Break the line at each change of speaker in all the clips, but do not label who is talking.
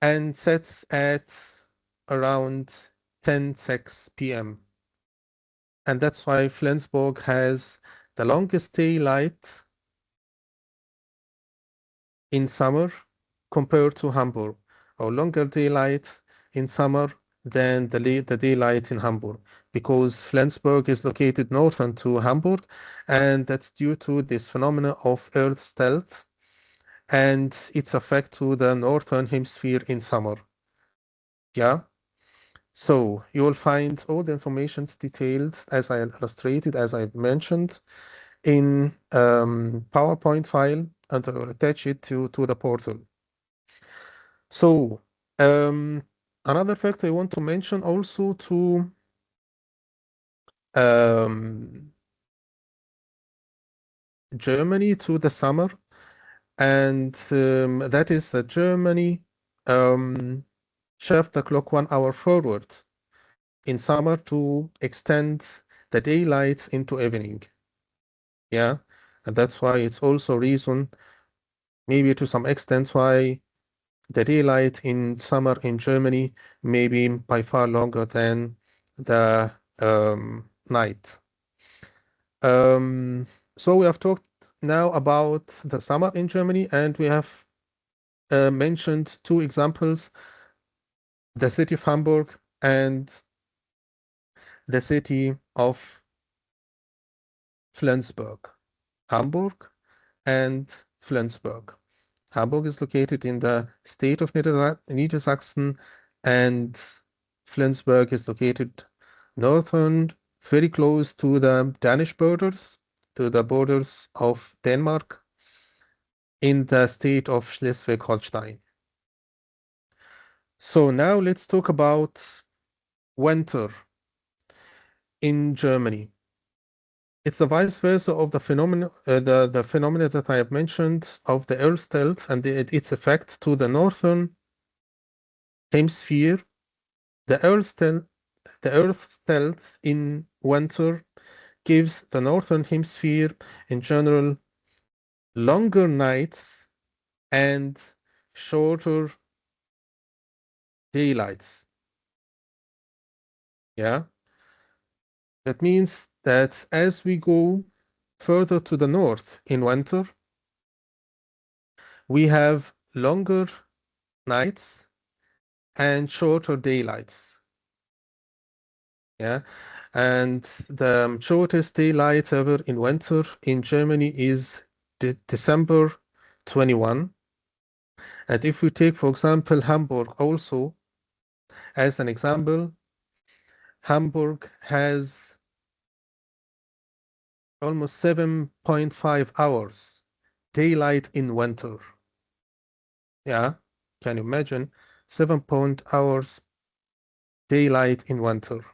and sets at around 10:06 p.m. And that's why Flensburg has the longest daylight in summer compared to Hamburg, or longer daylight in summer than the daylight in Hamburg, because Flensburg is located northern to Hamburg, and that's due to this phenomena of Earth's tilt and its effect to the northern hemisphere in summer. Yeah. So you will find all the information detailed as I illustrated, as I mentioned, in PowerPoint file, and I will attach it to the portal. So another fact I want to mention also to Germany, to the summer, and that is that Germany shift the clock 1 hour forward in summer to extend the daylight into evening. Yeah, and that's why it's also reason, maybe to some extent, why the daylight in summer in Germany may be by far longer than the night. So we have talked now about the summer in Germany, and we have mentioned two examples, the city of Hamburg and the city of Flensburg. Hamburg and Flensburg. Hamburg is located in the state of Niedersachsen, and Flensburg is located northern, very close to the Danish borders, to the borders of Denmark, in the state of Schleswig-Holstein. So now let's talk about winter in Germany. It's the vice versa of the phenomena, the phenomena that I have mentioned of the Earth's tilt and its effect to the northern hemisphere. The Earth's tilt in winter gives the northern hemisphere in general longer nights and shorter daylights. Yeah, that means that as we go further to the north in winter, we have longer nights and shorter daylights. Yeah, and the shortest daylight ever in winter in Germany is December 21. And if we take, for example, Hamburg also as an example, Hamburg has almost 7.5 hours daylight in winter. Yeah, can you imagine? 7 hours daylight in winter.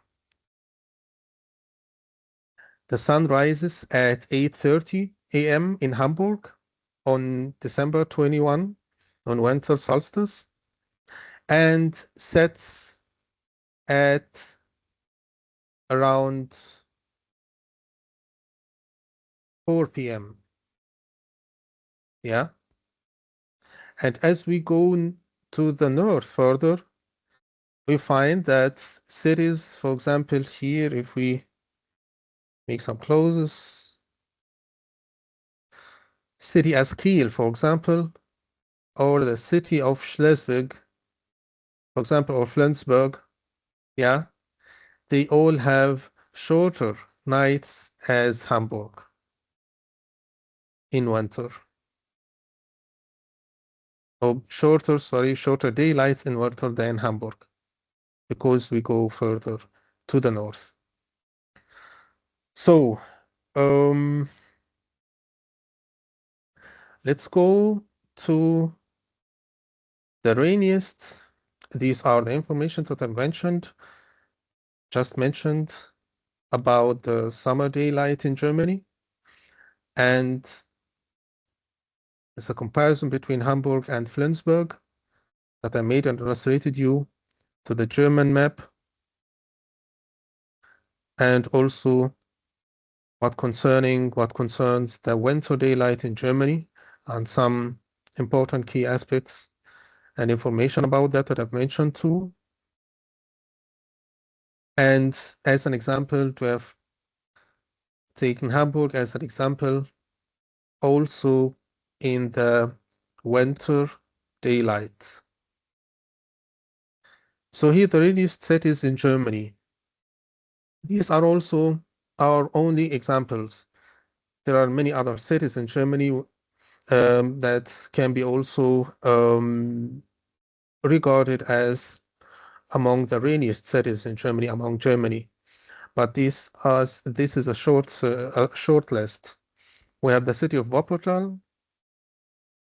The sun rises at 8:30 a.m. in Hamburg on December 21, on winter solstice, and sets at around 4 p.m. Yeah. And as we go to the north further, we find that cities, for example, here, if we make some closes, city as Kiel, for example, or the city of Schleswig, for example, or Flensburg, yeah, they all have shorter nights as Hamburg in winter. Oh, shorter daylights in winter than Hamburg, because we go further to the north. So, let's go to the rainiest. These are the information that I just mentioned about the summer daylight in Germany. And it's a comparison between Hamburg and Flensburg that I made and illustrated you to the German map, and also what concerns the winter daylight in Germany and some important key aspects and information about that that I've mentioned too. And as an example, to have taken Hamburg as an example, also in the winter daylight. So here the rainiest cities in Germany. These are also our only examples. There are many other cities in Germany that can be also regarded as among the rainiest cities in Germany, among Germany. But this is a short list. We have the city of Wuppertal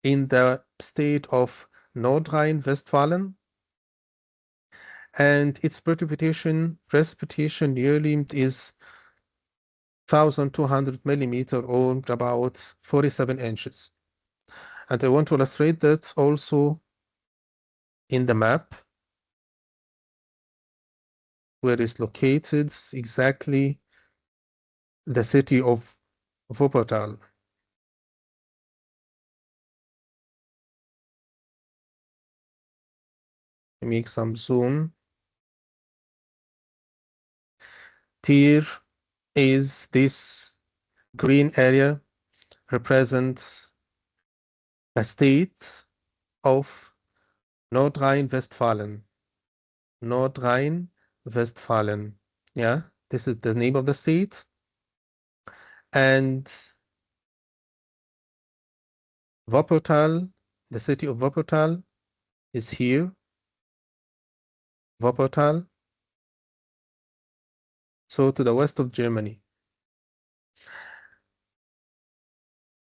in the state of Nordrhein-Westfalen, and its precipitation yearly is 1,200 millimeter or about 47 inches. And I want to illustrate that also in the map where is located exactly the city of Wuppertal. Make some zoom. Here is this green area represents the state of Nordrhein-Westfalen. Nordrhein-Westfalen. Yeah, this is the name of the state. And Wuppertal, the city of Wuppertal is here. Wuppertal. So to the west of Germany.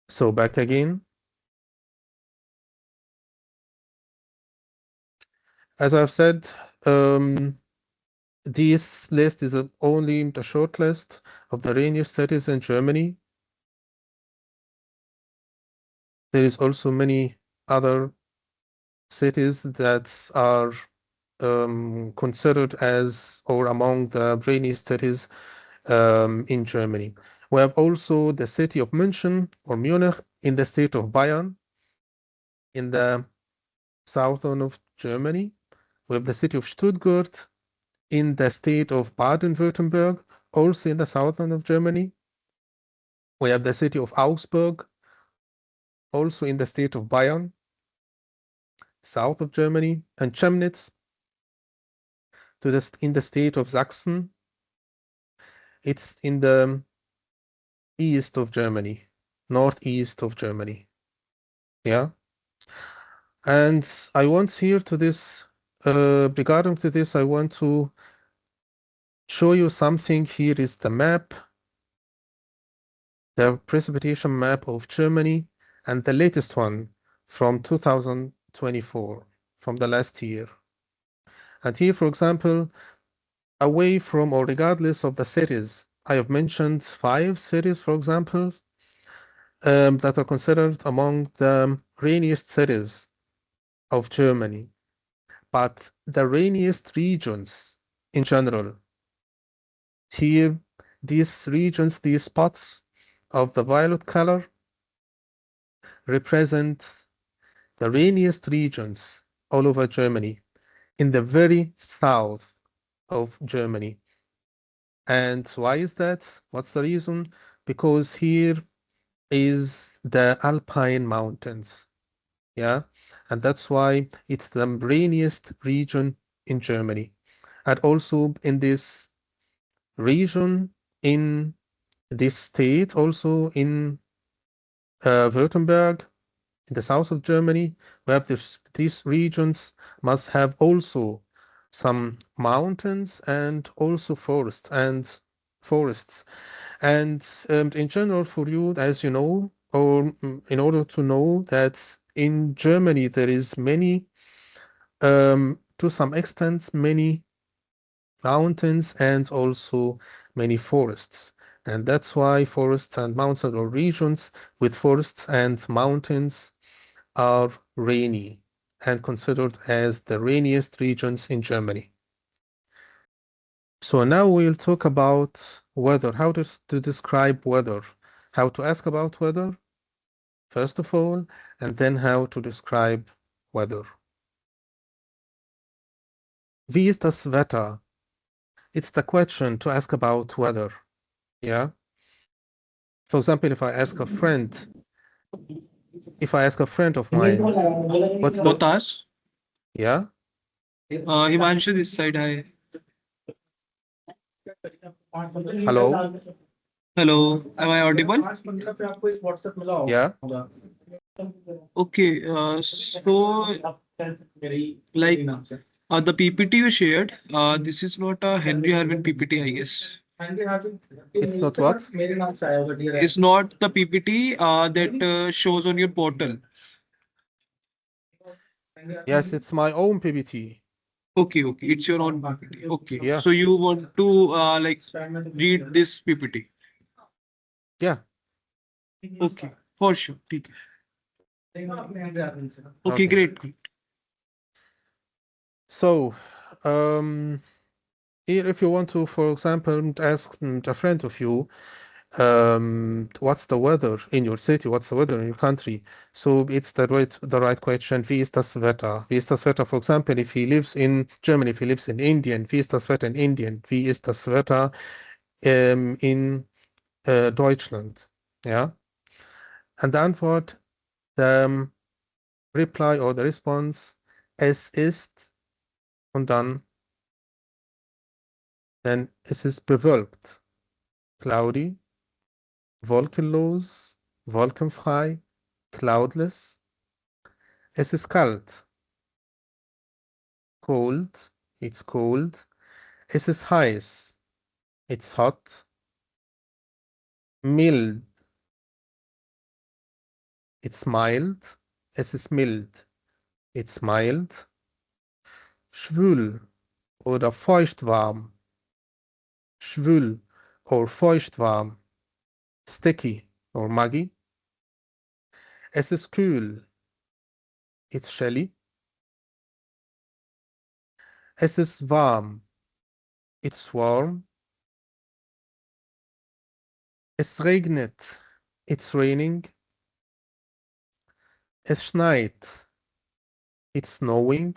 So back again. As I've said, this list is only the short list of the rainiest cities in Germany. There is also many other cities that are considered as or among the rainiest cities in Germany. We have also the city of München or Munich in the state of Bayern in the southern of Germany. We have the city of Stuttgart in the state of Baden-Württemberg, also in the southern of Germany. We have the city of Augsburg, also in the state of Bayern, south of Germany, and Chemnitz in the state of Sachsen. It's in the east of Germany, northeast of Germany. Yeah. And I want here to this, regarding to this, I want to show you something. Here is the map, the precipitation map of Germany, and the latest one from 2024, from the last year. And here, for example, away from or regardless of the cities, I have mentioned 5 cities, for example, that are considered among the rainiest cities of Germany. But the rainiest regions in general, here, these regions, these spots of the violet color represent the rainiest regions all over Germany in the very south of Germany. And why is that? What's the reason? Because here is the Alpine mountains. Yeah. And that's why it's the rainiest region in Germany. And also in this region, in this state, also in Württemberg, in the south of Germany, where these regions must have also some mountains and also forests. And in general, for you, as you know, or in order to know that in Germany there is many, to some extent, many mountains and also many forests. And that's why forests and mountains or regions with forests and mountains are rainy and considered as the rainiest regions in Germany. So now we'll talk about weather, how to describe weather, how to ask about weather, first of all, and then how to describe weather. Wie ist das Wetter? It's the question to ask about weather. Yeah. For example, if I ask a friend of mine, what's the
Botas.
yeah?
Himanshu this side. Hi.
Hello?
Hello. Am I audible?
Yeah.
Okay. Like the PPT you shared, this is not a Henry Harvin PPT, I guess.
It's not what?
It's not the PPT that shows on your portal.
Yes, it's my own PPT.
Okay, okay. It's your own PPT. Okay.
Yeah.
So you want to like read this PPT.
Yeah.
Okay. For sure. ठीक है. Okay,
Okay.
great. Great.
So, here if you want to, for example, ask a friend of you, what's the weather in your city? What's the weather in your country? So it's the right question. Wie ist das Wetter? Wie ist das Wetter? For example, if he lives in Germany, if he lives in India, wie ist das Wetter in Indien? Wie ist das Wetter in Deutschland? Ja. And the Antwort, the reply or the response, es ist und dann es ist bewölkt, cloudy, wolkenlos, wolkenfrei, cloudless. Es ist kalt, cold, it's cold. Es ist heiß, it's hot. Mild, it's mild. Es ist mild, it's mild. Schwül oder feuchtwarm, schwül or feuchtwarm. Sticky or muggy. Es ist kühl, it's chilly. Es ist warm, it's warm. Es regnet, it's raining. Es schneit, it's snowing.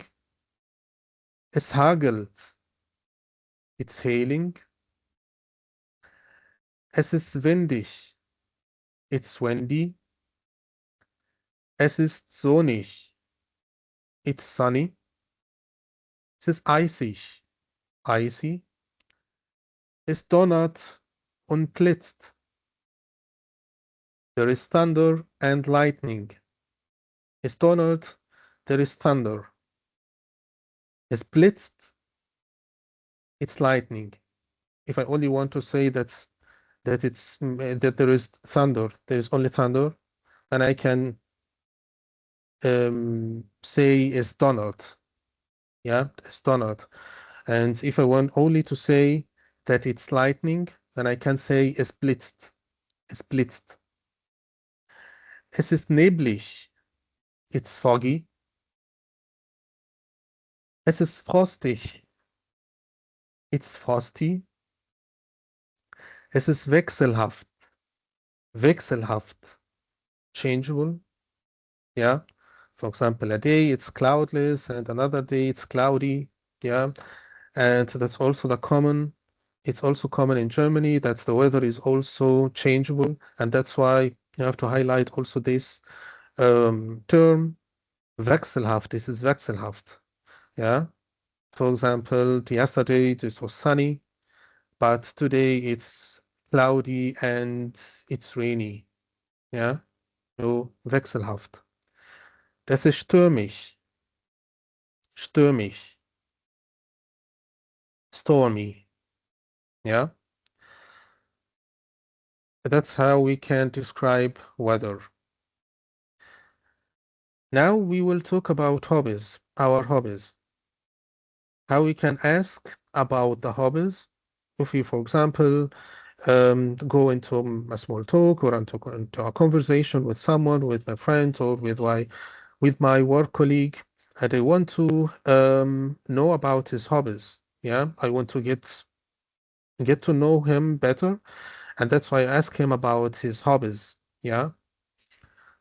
Es hagelt, it's hailing. Es ist windig, it's windy. Es ist sonnig, it's sunny. Es ist eisig, icy. Es donnert und blitzt. There is thunder and lightning. Es donnert, there is thunder. Es blitzt, it's lightning. If I only want to say that there is thunder, there is only thunder, then I can say es donnert. Yeah, es donnert. And if I want only to say that it's lightning, then I can say es blitzt. Es blitzt. Es ist neblig. It's foggy. Es ist frostig. It's frosty. Es ist wechselhaft. Wechselhaft. Changeable. Yeah. For example, a day it's cloudless and another day it's cloudy. Yeah. And that's also it's also common in Germany that the weather is also changeable. And that's why you have to highlight also this term wechselhaft. This is wechselhaft. Yeah. For example, yesterday it was sunny, but today it's cloudy and it's rainy. Ja, so wechselhaft. Das ist stürmisch, stürmisch, stormy. Yeah, that's how we can describe weather. Now we will talk about hobbies, our hobbies. How we can ask about the hobbies. If we, for example, go into a small talk or into a conversation with someone, with my friend or with my work colleague, and I want to know about his hobbies. Yeah, I want to get to know him better, and that's why I ask him about his hobbies. Yeah.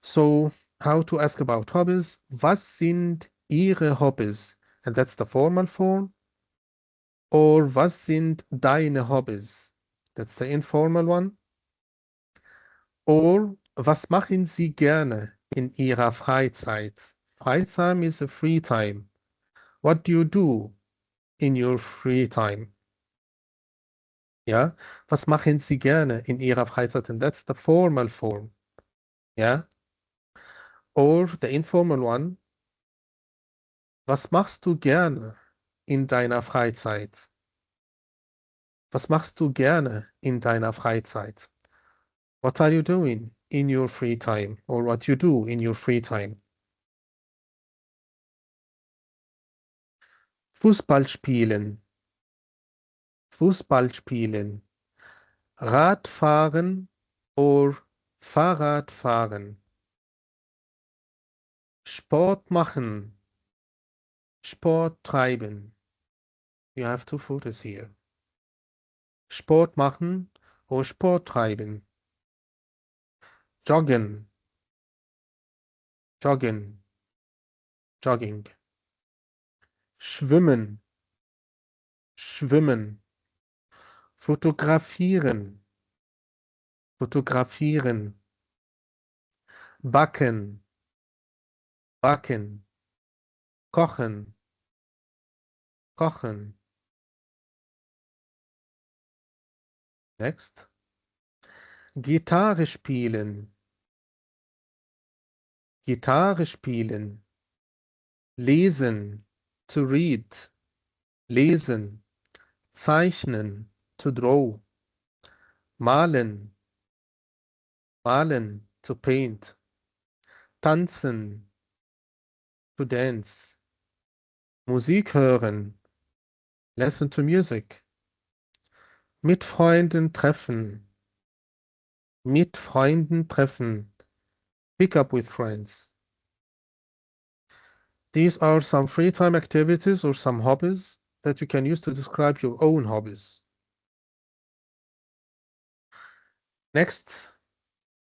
So how to ask about hobbies? Was sind Ihre Hobbys? And that's the formal form. Or was sind deine Hobbys? That's the informal one. Or was machen Sie gerne in Ihrer Freizeit? Freizeit is a free time. What do you do in your free time? Ja, was machen Sie gerne in Ihrer Freizeit? And that's the formal form. Ja, or the informal one. Was machst du gerne in deiner Freizeit? Was machst du gerne in deiner Freizeit? What are you doing in your free time? Or what you do in your free time? Fußball spielen, Fußball spielen, Radfahren or Fahrrad fahren, Sport machen, Sport treiben. You have two photos here. Sport machen or Sport treiben. Joggen, joggen, jogging. Schwimmen, schwimmen. Fotografieren, fotografieren. Backen, backen. Kochen, kochen. Next. Gitarre spielen, Gitarre spielen. Lesen, to read. Lesen. Zeichnen, to draw. Malen, malen, to paint. Tanzen, to dance. Musik hören, listen to music. Mit Freunden treffen, mit Freunden treffen. Pick up with friends. These are some free time activities or some hobbies that you can use to describe your own hobbies. Next,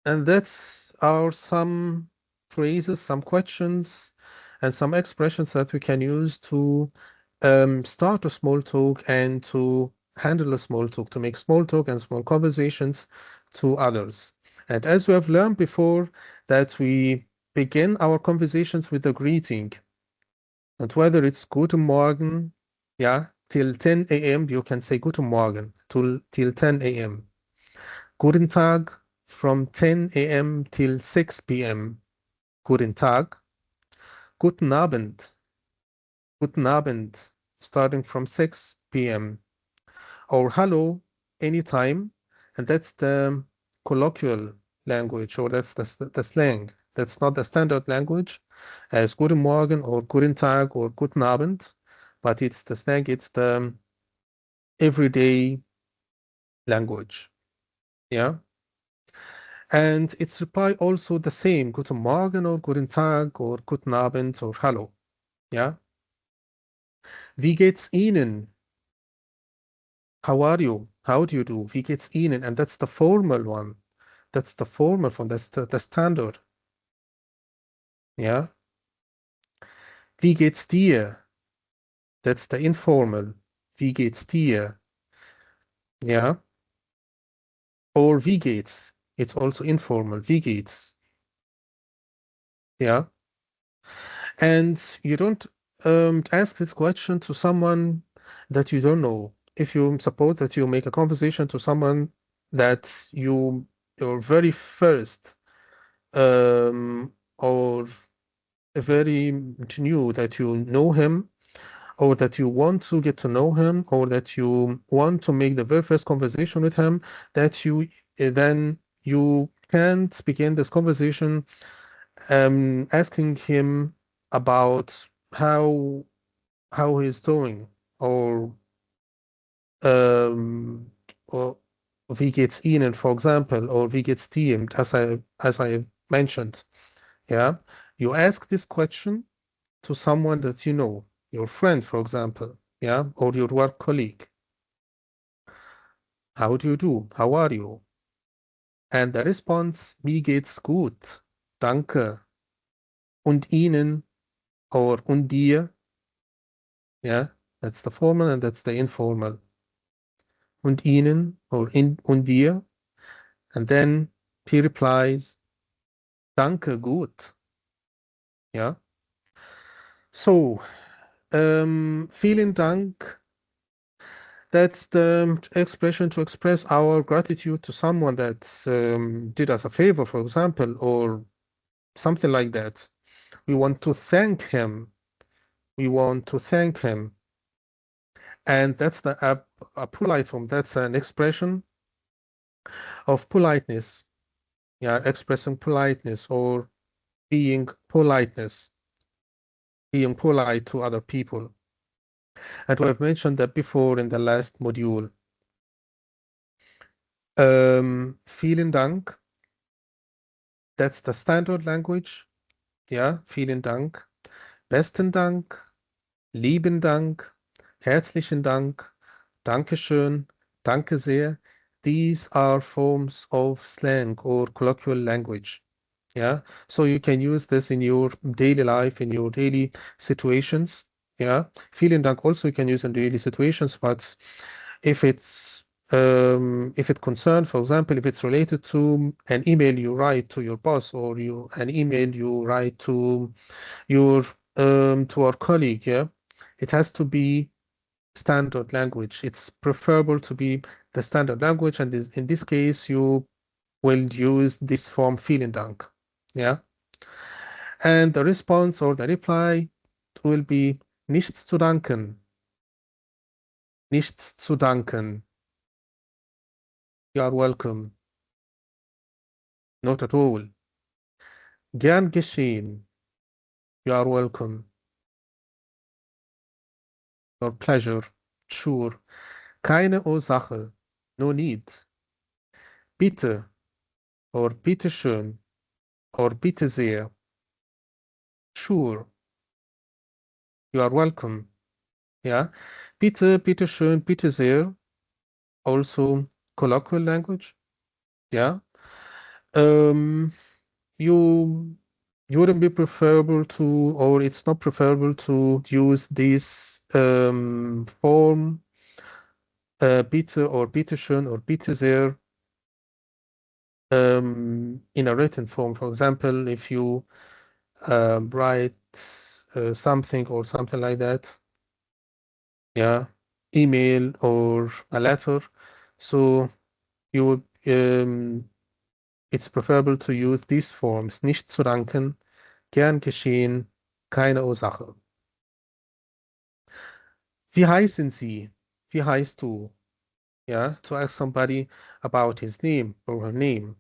and that's our some phrases, some questions, and some expressions that we can use to start a small talk and to handle a small talk, to make small talk and small conversations to others. And as we have learned before, that we begin our conversations with a greeting. And whether it's Guten Morgen, yeah, till 10 a.m., you can say Guten Morgen till 10 a.m. Guten Tag from 10 a.m. till 6 p.m. Guten Tag. Guten Abend. Guten Abend, starting from 6 p.m. Or hello, anytime. And that's the colloquial language, or that's the slang. That's not the standard language as Guten Morgen or Guten Tag or Guten Abend, but it's the slang, it's the everyday language. Yeah. And its reply also the same, Guten Morgen or Guten Tag or Guten Abend or Hallo. Yeah. Wie geht's Ihnen? How are you? How do you do? Wie geht's Ihnen? And that's the formal one. That's the formal one. That's the standard. Yeah. Wie geht's dir? That's the informal. Wie geht's dir? Yeah. Or wie geht's? It's also informal. Wie geht's? Yeah. And you don't ask this question to someone that you don't know. If you suppose that you make a conversation to someone that your very first or very new, that you know him, or that you want to get to know him, or that you want to make the very first conversation with him, that you then you can't begin this conversation asking him about how how he's doing, um, or wie geht's Ihnen, for example, or wie geht's dir, as I mentioned. Yeah, you ask this question to someone that you know, your friend, for example, yeah, or your work colleague. How do you do? How are you? And the response, mir geht's gut, danke. Und Ihnen, or und dir, yeah. That's the formal and that's the informal. Und Ihnen or und dir. And then he replies, Danke, gut. Yeah. So, vielen Dank. That's the expression to express our gratitude to someone that did us a favor, for example, or something like that. We want to thank him. We want to thank him. And that's a polite form. That's an expression of politeness. Yeah, expressing politeness or being politeness, being polite to other people. And we have mentioned that before in the last module. Vielen Dank. That's the standard language. Ja, vielen Dank. Besten Dank. Lieben Dank. Herzlichen Dank. Dankeschön. Danke sehr. These are forms of slang or colloquial language. Yeah, so you can use this in your daily life, in your daily situations. Yeah, vielen Dank also you can use in daily situations, but if if it concerns, for example, if it's related to an email you write to your boss or an email you write to your to our colleague, yeah, it has to be standard language. It's preferable to be the standard language, and in this case, you will use this form vielen Dank. Yeah, and the response or the reply will be nichts zu danken. Nichts zu danken. You are welcome. Not at all. Gern geschehen. You are welcome. Your pleasure. Sure. Keine Ursache. No need. Bitte or bitteschön or bitte sehr. Sure. You are welcome. Yeah. Bitte, bitteschön, bitte sehr. Also colloquial language. Yeah. Um, you wouldn't be preferable to, or it's not preferable to use this form, bitte or bitteschön or bitte sehr, in a written form. For example, if you write something or something like that, yeah, email or a letter, so you would, it's preferable to use these forms, nicht zu danken, gern geschehen, keine Ursache. Wie heißen Sie? Wie heißt du? Yeah, to ask somebody about his name or her name.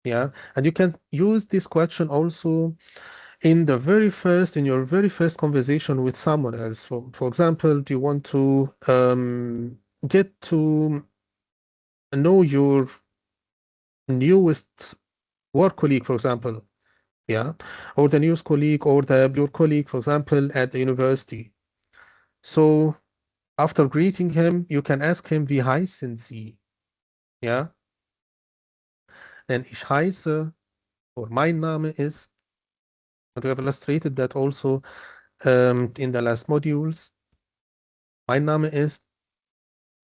Yeah, and you can use this question also in your very first conversation with someone else. For example, do you want to get to know your newest work colleague, for example? Yeah, or the newest colleague or your colleague, for example, at the university. So after greeting him, you can ask him, wie heißen Sie? Yeah, then ich heiße, or mein Name ist, and we have illustrated that also in the last modules. Mein Name ist,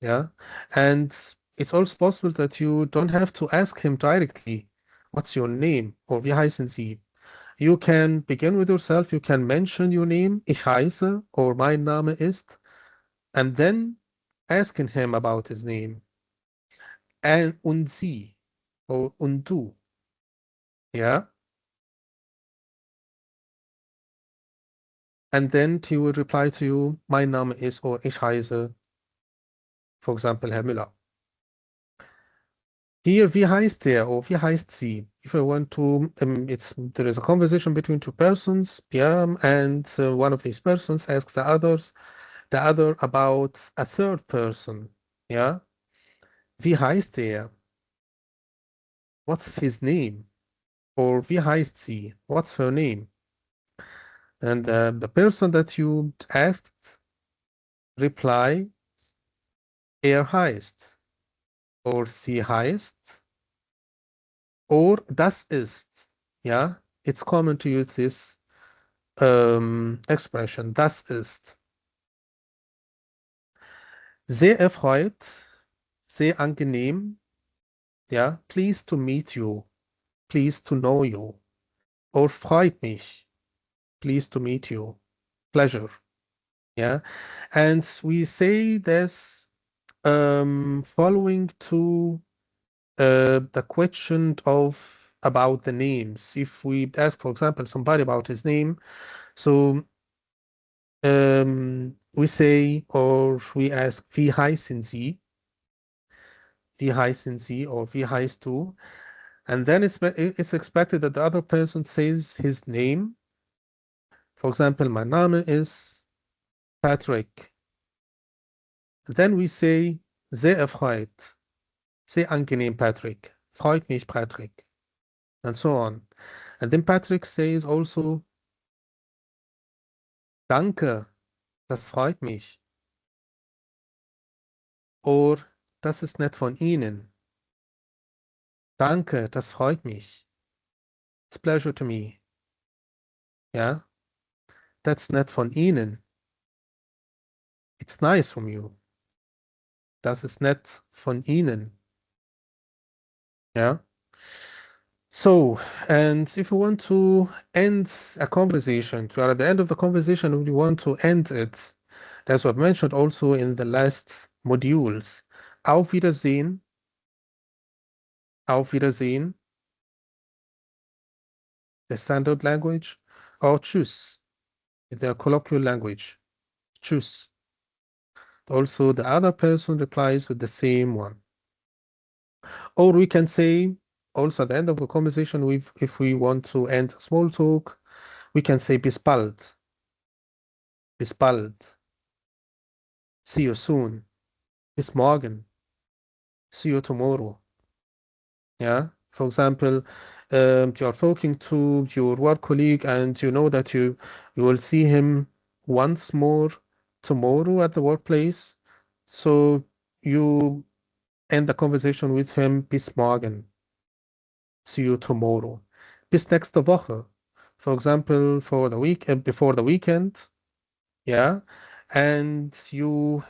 yeah, and it's also possible that you don't have to ask him directly, what's your name, or wie heißen Sie? You can begin with yourself, you can mention your name, ich heiße, or mein Name ist, and then asking him about his name. Und Sie, or und du, yeah? And then he will reply to you, mein Name ist, or ich heiße, for example, Herr Müller. Here, wie heißt der, or wie heißt sie? If I want to, there is a conversation between two persons, yeah, and one of these persons asks the other about a third person, yeah? Wie heißt der? What's his name? Or wie heißt sie? What's her name? And the person that you asked reply, heißt, or sie heißt, or das ist, yeah? It's common to use this expression, das ist. Sehr erfreut, sehr angenehm, ja, pleased to meet you, pleased to know you. Or freut mich, pleased to meet you, pleasure, yeah. And we say this following to the question of about the names. If we ask, for example, somebody about his name, so we say or we ask, wie heißen Sie? Wie heißen Sie or wie heißt du? And then it's expected that the other person says his name. For example, mein Name is Patrick. Then we say, sehr erfreut, sehr angenehm, Patrick. Freut mich, Patrick. And so on. And then Patrick says also, danke, das freut mich. Or, das ist nett von Ihnen. Danke, das freut mich. It's a pleasure to me. Yeah, that's nett von Ihnen. It's nice from you. Das ist nett von Ihnen. Yeah. So, and if you want to end a conversation, we are at the end of the conversation and we want to end it, as I've mentioned also in the last modules. Auf Wiedersehen, auf Wiedersehen, the standard language, or tschüss, the colloquial language, tschüss. Also, the other person replies with the same one. Or we can say, also at the end of the conversation, if we want to end small talk, we can say bis bald. Bis bald. See you soon. Bis morgen. See you tomorrow. Yeah. For example, you're talking to your work colleague and you know that you will see him once more tomorrow at the workplace. So you end the conversation with him bis morgen. See you tomorrow. Bis nächste Woche. For example, for the week before the weekend. Yeah. And you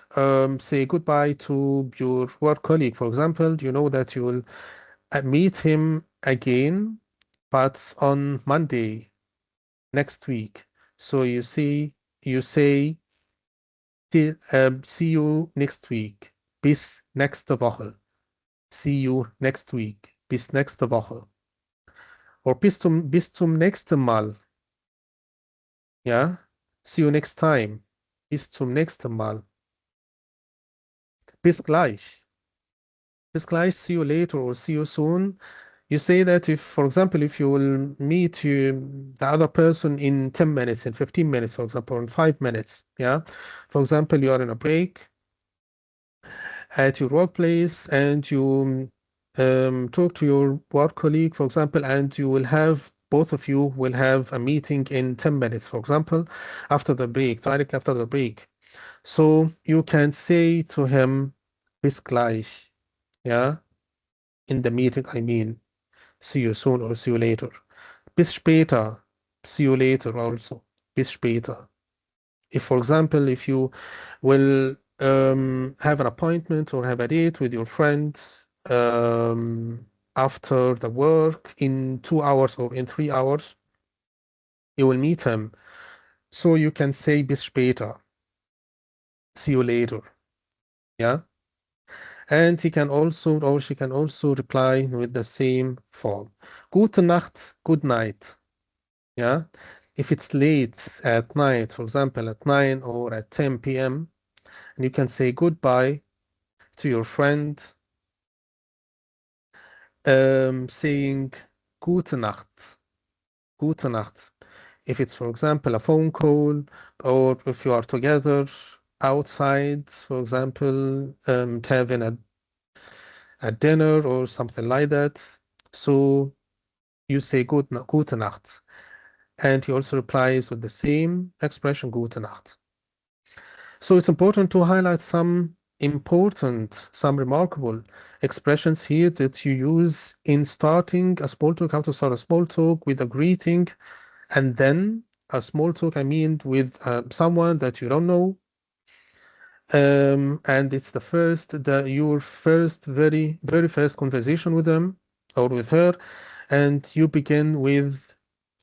say goodbye to your work colleague. For example, you know that you will meet him again, but on Monday next week. So you say, see you next week. Bis nächste Woche. See you next week. Bis nächste Woche. Or bis zum nächsten Mal. Ja? See you next time. Bis zum nächsten Mal. Bis gleich. Bis gleich, see you later or see you soon. You say that if, for example, if you will meet the other person in 10 minutes, in 15 minutes, for example, in 5 minutes, yeah? For example, you are in a break at your workplace and you talk to your work colleague, for example, and you will have, both of you will have a meeting in 10 minutes, for example, after the break, directly after the break. So you can say to him, bis gleich, yeah? In the meeting, I mean, see you soon or see you later. Bis später, see you later also. Bis später. If, for example, if you will have an appointment or have a date with your friends after the work in 2 hours or in 3 hours, you will meet him. So you can say bis später. See you later. Yeah. And he can also or she can also reply with the same form. Gute Nacht, good night. Yeah. If it's late at night, for example, at 9 or at 10 p.m., and you can say goodbye to your friend, saying Gute Nacht. Gute Nacht. If it's, for example, a phone call, or if you are together outside, for example, having a dinner or something like that. So you say Gute Nacht. And he also replies with the same expression, Gute Nacht. So it's important to highlight some remarkable expressions here that you use in starting a small talk, how to start a small talk with a greeting, and then a small talk, I mean, with someone that you don't know, And it's your first, very first conversation with them or with her, and you begin with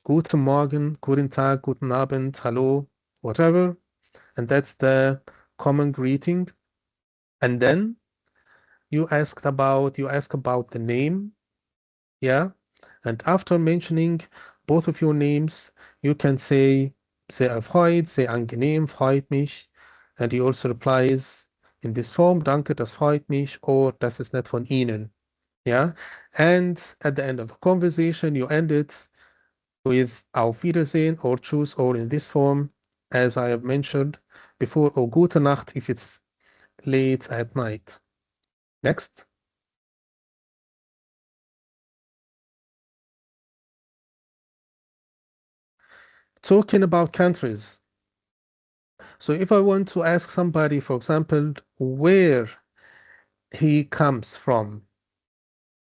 Guten Morgen, Guten Tag, Guten Abend, Hallo, whatever, and that's the common greeting. And then you ask about the name, yeah, and after mentioning both of your names, you can say sehr erfreut, sehr angenehm, freut mich, and he also replies in this form, danke, das freut mich, or das ist nett von Ihnen, yeah, and at the end of the conversation, you end it with Auf Wiedersehen or Tschüss, or in this form, as I have mentioned before, or Gute Nacht if it's late at night. Next. Talking about countries. So if I want to ask somebody, for example, where he comes from,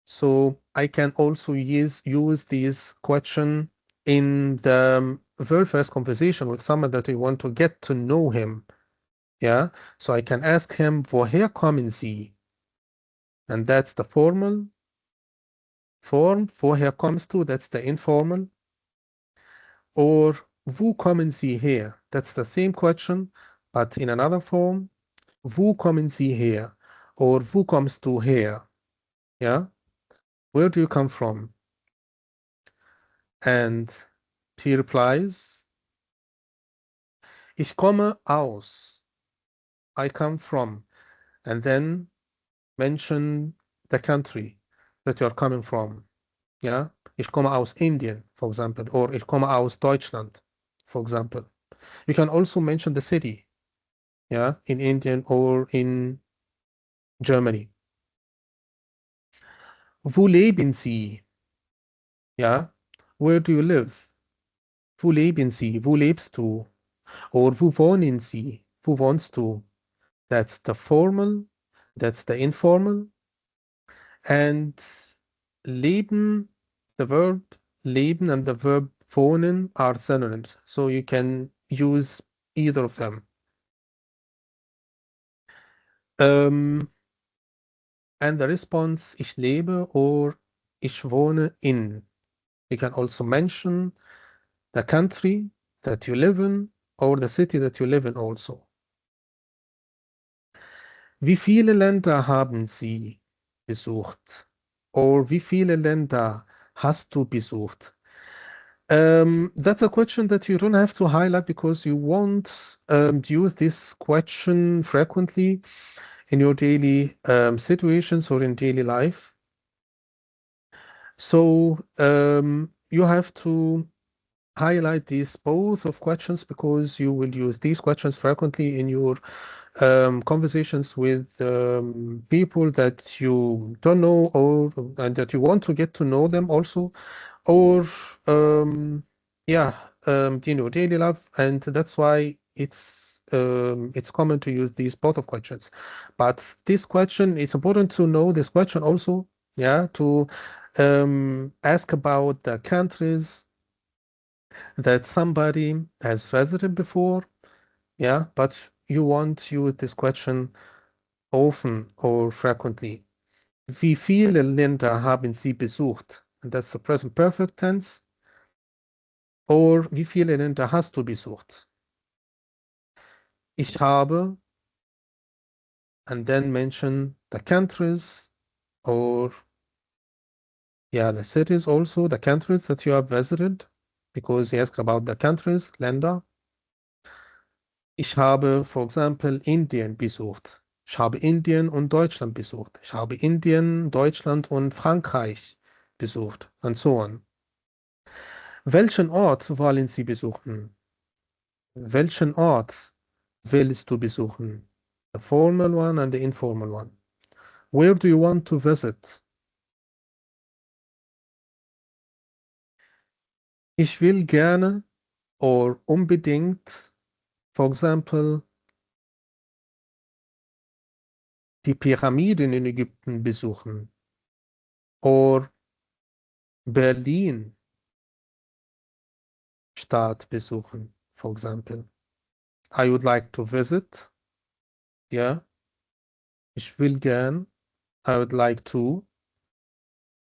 so I can also use this question in the very first conversation with someone that I want to get to know him. Yeah, so I can ask him, woher kommen Sie? And that's the formal form. Woher kommst du? That's the informal. Or wo kommen Sie her? That's the same question, but in another form. Wo kommen Sie her? Or wo kommst du her? Yeah, where do you come from? And she replies, Ich komme aus. I come from. And then mention the country that you are coming from. Yeah, ich komme aus Indien, for example, or ich komme aus Deutschland, for example. You can also mention the city, yeah, in Indian or in Germany. Wo leben Sie? Yeah, where do you live? Wo leben Sie? Wo lebst du? Or wo wohnen Sie? Wo wohnst du? That's the formal, that's the informal. And leben, the verb leben and the verb wohnen are synonyms. So you can use either of them. And the response, ich lebe or ich wohne in. You can also mention the country that you live in or the city that you live in also. Wie viele Länder haben Sie besucht? Or wie viele Länder hast du besucht? That's a question that you don't have to highlight because you won't use this question frequently in your daily situations or in daily life. So you have to highlight these both of questions because you will use these questions frequently in your conversations with people that you don't know or and that you want to get to know them also, or yeah, daily life, and that's why it's common to use these both of questions. But this question, it's important to know this question also, yeah, to ask about the countries that somebody has visited before, yeah, but you want to use this question often or frequently. Wie viele Länder haben Sie besucht? And that's the present perfect tense. Or wie viele Länder hast du besucht? Ich habe, and then mention the countries or yeah, the cities also, the countries that you have visited, because he asked about the countries, Länder. Ich habe, for example, Indien besucht. Ich habe Indien und Deutschland besucht. Ich habe Indien, Deutschland und Frankreich besucht. And so on. Welchen Ort wollen Sie besuchen? Welchen Ort willst du besuchen? The formal one and the informal one. Where do you want to visit? Ich will gerne or unbedingt, for example, die Pyramiden in Ägypten besuchen. Or Berlin Stadt besuchen, for example. I would like to visit Ja, ich will gern, I would like to,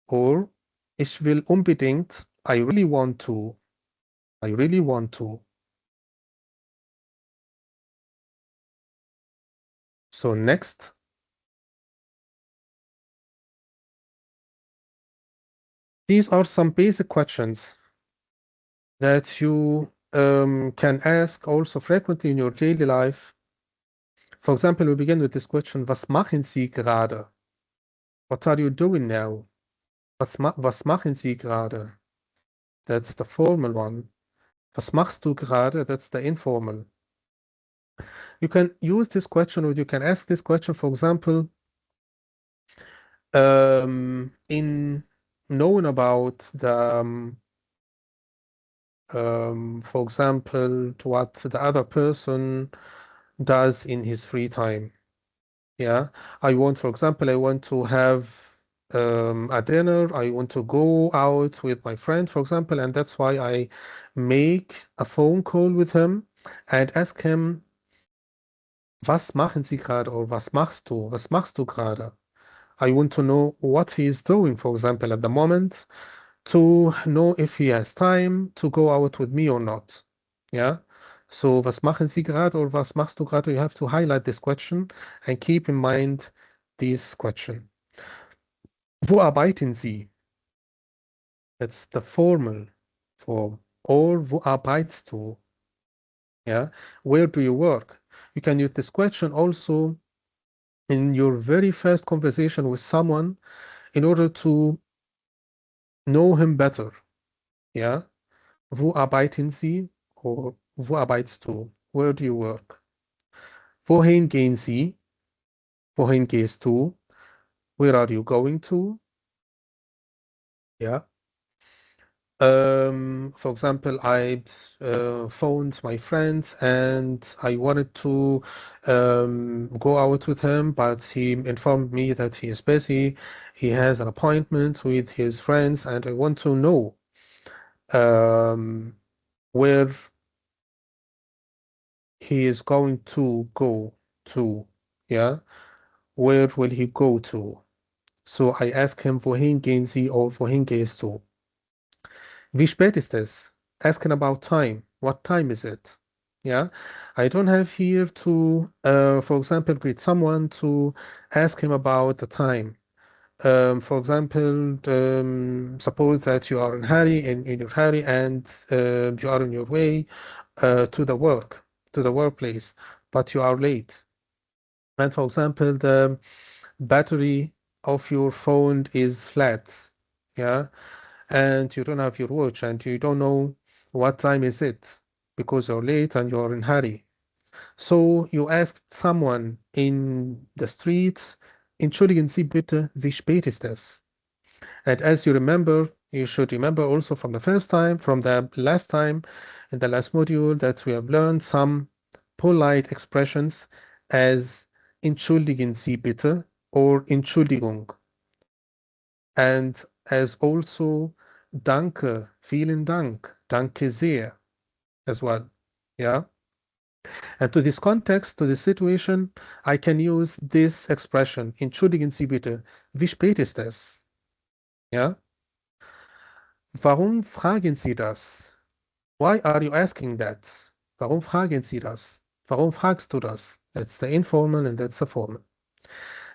or ich will unbedingt, I really want to, I really want to. So next, these are some basic questions that you can ask also frequently in your daily life. For example, we begin with this question, was machen Sie gerade? What are you doing now? Was machen Sie gerade? That's the formal one. Was machst du gerade? That's the informal. You can use this question or you can ask this question, for example, in knowing about the, for example, to what the other person does in his free time. Yeah, for example, I want to have a dinner. I want to go out with my friend, for example, and that's why I make a phone call with him and ask him, was machen Sie gerade or was machst du? Was machst du gerade? I want to know what he is doing, for example, at the moment, to know if he has time to go out with me or not. Yeah. So, was machen Sie gerade or was machst du gerade? You have to highlight this question and keep in mind this question. Wo arbeiten Sie? That's the formal form. Or wo arbeitst du? Yeah. Where do you work? You can use this question also in your very first conversation with someone in order to know him better. Yeah. Wo arbeiten Sie? Or wo arbeitst du? Where do you work? Wohin gehen Sie? Wohin gehst du? Where are you going to? Yeah. For example, I phoned my friends and I wanted to go out with him, but he informed me that he is busy. He has an appointment with his friends, and I want to know where he is going to go to. Yeah, where will he go to? So I ask him, wohin gehen Sie or wohin gehst du? Wie spät ist es? Asking about time. What time is it? Yeah, I don't have here to, for example, greet someone to ask him about the time. For example, suppose that you are in your hurry and you are on your way to the workplace, but you are late. And for example, the battery of your phone is flat. Yeah, and you don't have your watch and you don't know what time is it because you're late and you're in hurry. So you asked someone in the street, entschuldigen Sie bitte, wie spät ist es? And as you remember, you should remember also from the first time, from the last time, in the last module, that we have learned some polite expressions as entschuldigen Sie bitte or Entschuldigung. And as also danke, vielen Dank, danke sehr as well. Yeah. And to this context, to this situation, I can use this expression, entschuldigen Sie bitte, wie spät ist es? Ja. Warum fragen Sie das? Why are you asking that? Warum fragen Sie das? Warum fragst du das? That's the informal and that's the formal.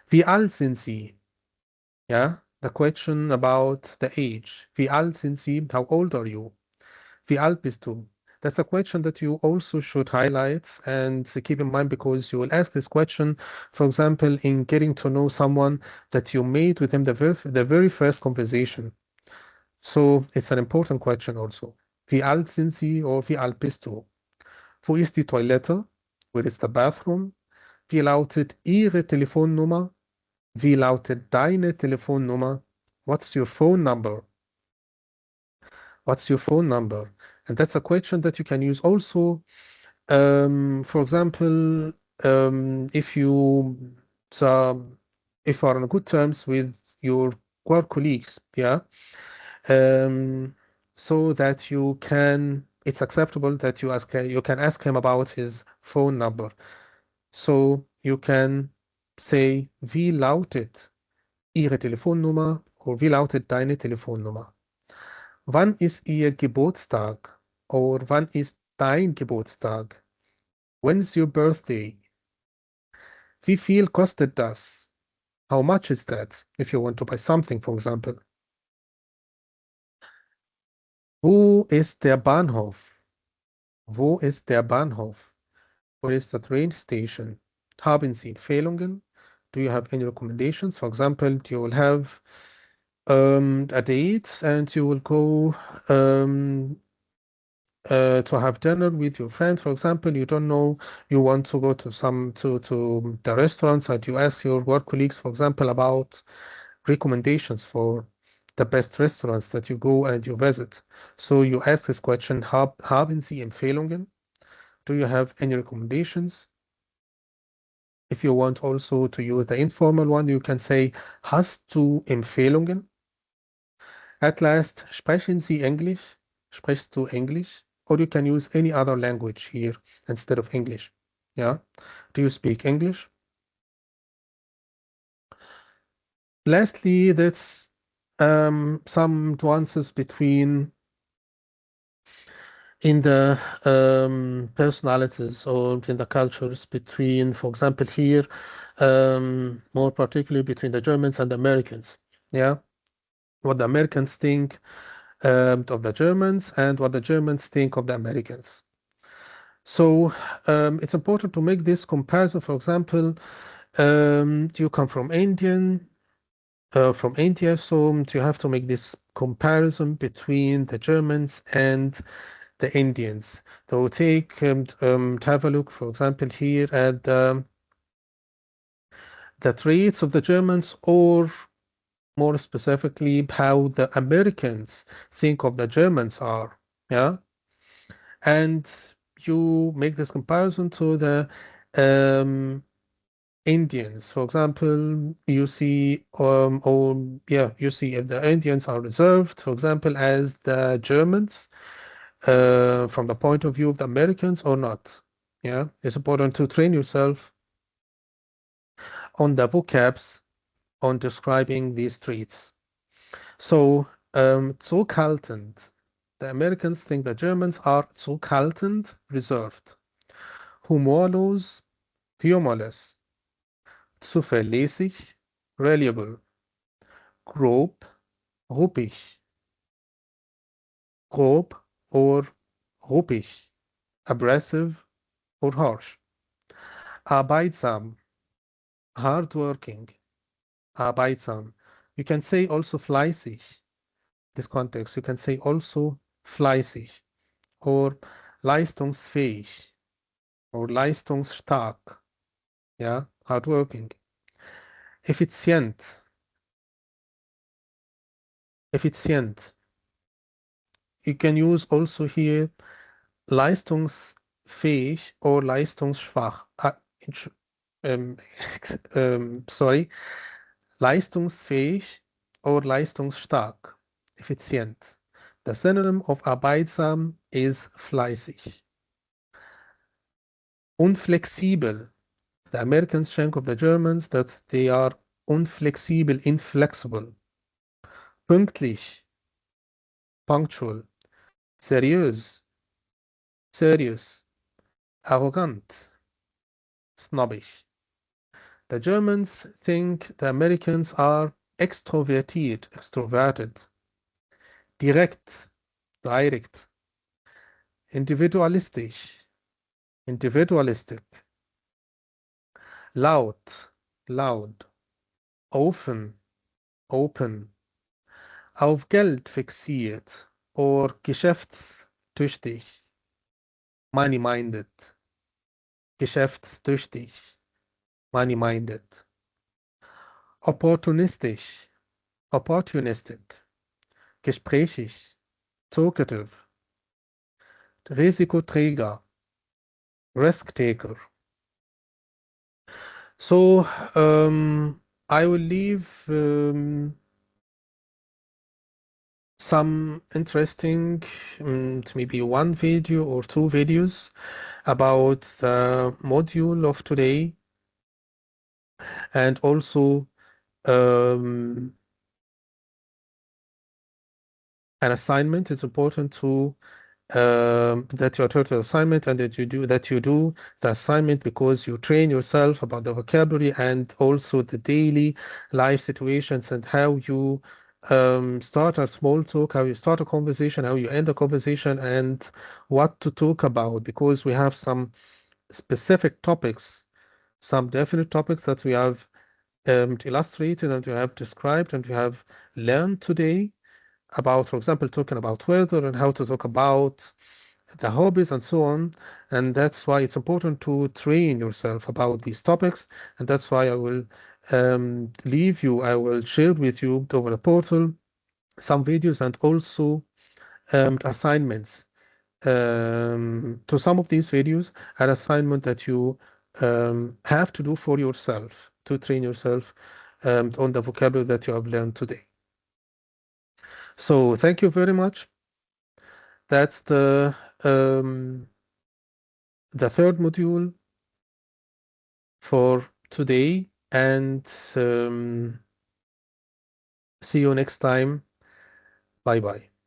Wie alt sind Sie? Yeah, the question about the age. Wie alt sind Sie? How old are you? Wie alt bist du? That's a question that you also should highlight and keep in mind because you will ask this question, for example, in getting to know someone that you made with him the very first conversation. So it's an important question also. Wie alt sind Sie or wie alt bist du? Wo ist die Toilette? Where is the bathroom? Wie lautet Ihre Telefonnummer? Wie lautet deine Telefonnummer? What's your phone number? What's your phone number? And that's a question that you can use also. For example, if so, if you are on good terms with your work colleagues, yeah, so that it's acceptable that you can ask him about his phone number. So you can say, wie lautet Ihre Telefonnummer oder wie lautet deine Telefonnummer? Wann ist Ihr Geburtstag? Oder wann ist dein Geburtstag? When's your birthday? Wie viel kostet das? How much is that? If you want to buy something, for example. Wo ist der Bahnhof? Wo ist der Bahnhof? Where is the train station? Haben Sie Empfehlungen? Do you have any recommendations? For example, you will have a date and you will go to have dinner with your friend. For example, you don't know, you want to go to to the restaurants and you ask your work colleagues, for example, about recommendations for the best restaurants that you go and you visit. So you ask this question, haben Sie Empfehlungen? Do you have any recommendations? If you want also to use the informal one, you can say, hast du Empfehlungen? At last, sprechen Sie Englisch? Sprichst du Englisch? Or you can use any other language here instead of English. Yeah. Do you speak English? Lastly, that's some nuances between in the personalities or in the cultures between, for example, here, more particularly between the Germans and the Americans. Yeah. What the Americans think of the Germans and what the Germans think of the Americans. So it's important to make this comparison. For example, you come from from India, so you have to make this comparison between the Germans and the Indians. So take to have a look, for example, here at the traits of the Germans, or more specifically, how the Americans think of the Germans are. Yeah. And you make this comparison to the Indians. For example, you see, you see if the Indians are reserved, for example, as the Germans, from the point of view of the Americans or not. Yeah, it's important to train yourself on the vocabs on describing these traits. So, zurückhaltend. The Americans think the Germans are zurückhaltend, reserved. Humorlos, humorless. Zuverlässig, reliable. Grob, ruppig. Grob or ruppig. Abrasive or harsh. Arbeitsam, hardworking. Arbeitsam. You can say also fleißig. This context, you can say also fleißig or leistungsfähig or leistungsstark. Yeah, hardworking. Effizient. Effizient. You can use also here leistungsfähig or leistungsschwach. Sorry, leistungsfähig or leistungsstark. Effizient. The synonym of arbeitsam is fleißig. Unflexibel. The Americans think of the Germans that they are unflexibel, inflexible. Pünktlich. Punctual. Seriös. Serious. Arrogant. Snobbish. The Germans think the Americans are extrovertiert, extroverted. Direkt, direct. Individualistisch, individualistic. Laut, loud. Offen, open. Auf Geld fixiert or geschäftstüchtig. Money-minded. Geschäftstüchtig. Money-minded. Opportunistisch. Opportunistic. Gesprächig. Talkative. Risikoträger. Risk taker. So I will leave some interesting, maybe one video or two videos about the module of today. And also um, an assignment. It's important to that you adhere to the assignment and that you do the assignment because you train yourself about the vocabulary and also the daily life situations and how you start a small talk, how you start a conversation, how you end a conversation, and what to talk about because we have some specific topics, some definite topics that we have illustrated and we have described and we have learned today about, for example, talking about weather and how to talk about the hobbies and so on. And that's why it's important to train yourself about these topics. And that's why I will I will share with you over the portal some videos and also assignments. To some of these videos, an assignment that you have to do for yourself to train yourself on the vocabulary that you have learned today. So thank you very much. That's the third module for today, and see you next time. Bye bye.